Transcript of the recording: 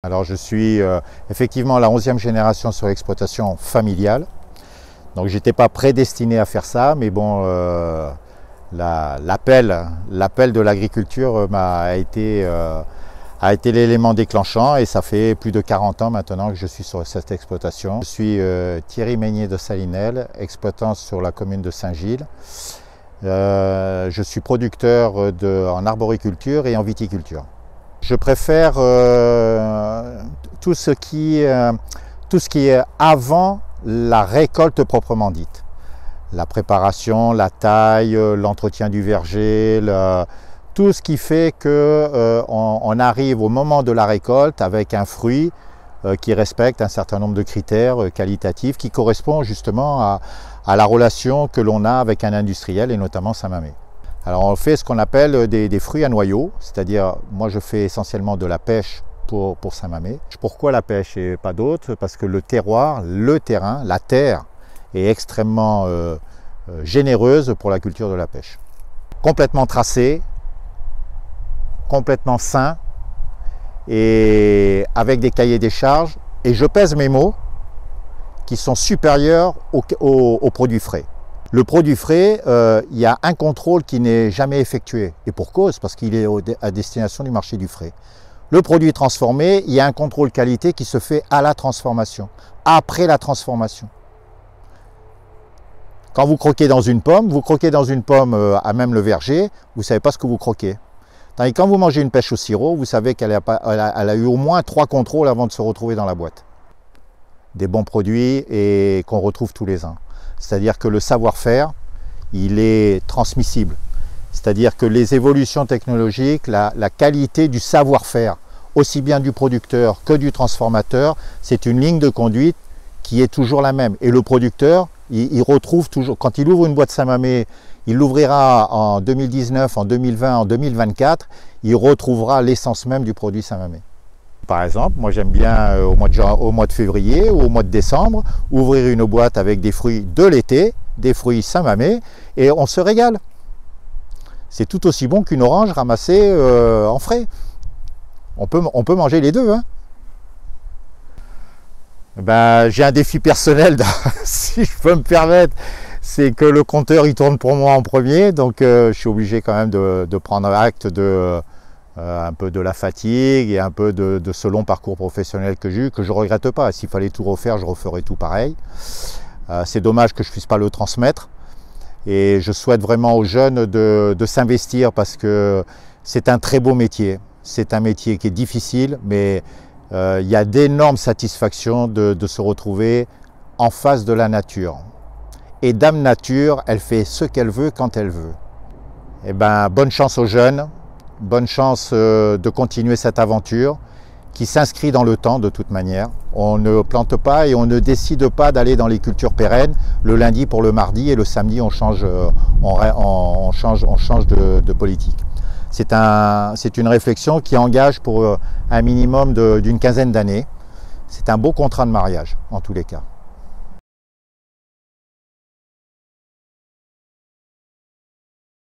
Alors je suis effectivement la 11e génération sur l'exploitation familiale. Donc j'étais pas prédestiné à faire ça, mais bon, l'appel de l'agriculture a été l'élément déclenchant et ça fait plus de 40 ans maintenant que je suis sur cette exploitation. Je suis Thierry Meignier de Salinelles, exploitant sur la commune de Saint-Gilles. Je suis producteur en arboriculture et en viticulture. Je préfère tout ce qui est avant la récolte proprement dite. La préparation, la taille, l'entretien du verger, tout ce qui fait qu'on arrive au moment de la récolte avec un fruit qui respecte un certain nombre de critères qualitatifs qui correspondent justement à la relation que l'on a avec un industriel et notamment Saint-Mammès. Alors on fait ce qu'on appelle des fruits à noyaux, c'est-à-dire moi je fais essentiellement de la pêche pour Saint-Mammès. Pourquoi la pêche et pas d'autre? Parce que le terroir, le terrain, la terre est extrêmement généreuse pour la culture de la pêche. Complètement tracé, complètement sain et avec des cahiers des charges, et je pèse mes mots qui sont supérieurs aux produits frais. Le produit frais, il y a un contrôle qui n'est jamais effectué. Et pour cause, parce qu'il est à destination du marché du frais. Le produit transformé, il y a un contrôle qualité qui se fait à la transformation, après la transformation. Quand vous croquez dans une pomme à même le verger, vous ne savez pas ce que vous croquez. Tandis que quand vous mangez une pêche au sirop, vous savez qu'elle a eu au moins 3 contrôles avant de se retrouver dans la boîte. Des bons produits et qu'on retrouve tous les ans. C'est-à-dire que le savoir-faire, il est transmissible. C'est-à-dire que les évolutions technologiques, la qualité du savoir-faire, aussi bien du producteur que du transformateur, c'est une ligne de conduite qui est toujours la même. Et le producteur, il retrouve toujours, quand il ouvre une boîte Saint-Mammès, il l'ouvrira en 2019, en 2020, en 2024, il retrouvera l'essence même du produit Saint-Mammès. Par exemple, moi j'aime bien au mois de février ou au mois de décembre, ouvrir une boîte avec des fruits de l'été, des fruits Saint-Mammès, et on se régale. C'est tout aussi bon qu'une orange ramassée en frais. On peut manger les deux. Hein. Ben, j'ai un défi personnel, si je peux me permettre, c'est que le compteur il tourne pour moi en premier, donc je suis obligé quand même de prendre acte un peu de la fatigue et un peu de ce long parcours professionnel que j'ai eu, que je ne regrette pas. S'il fallait tout refaire, je referais tout pareil. C'est dommage que je ne puisse pas le transmettre. Et je souhaite vraiment aux jeunes de s'investir parce que c'est un très beau métier. C'est un métier qui est difficile, mais il y a d'énormes satisfactions de se retrouver en face de la nature. Et Dame Nature, elle fait ce qu'elle veut quand elle veut. Eh ben, bonne chance aux jeunes. Bonne chance de continuer cette aventure qui s'inscrit dans le temps de toute manière. On ne plante pas et on ne décide pas d'aller dans les cultures pérennes le lundi pour le mardi et le samedi on change de politique. C'est une réflexion qui engage pour un minimum d'une quinzaine d'années. C'est un beau contrat de mariage en tous les cas.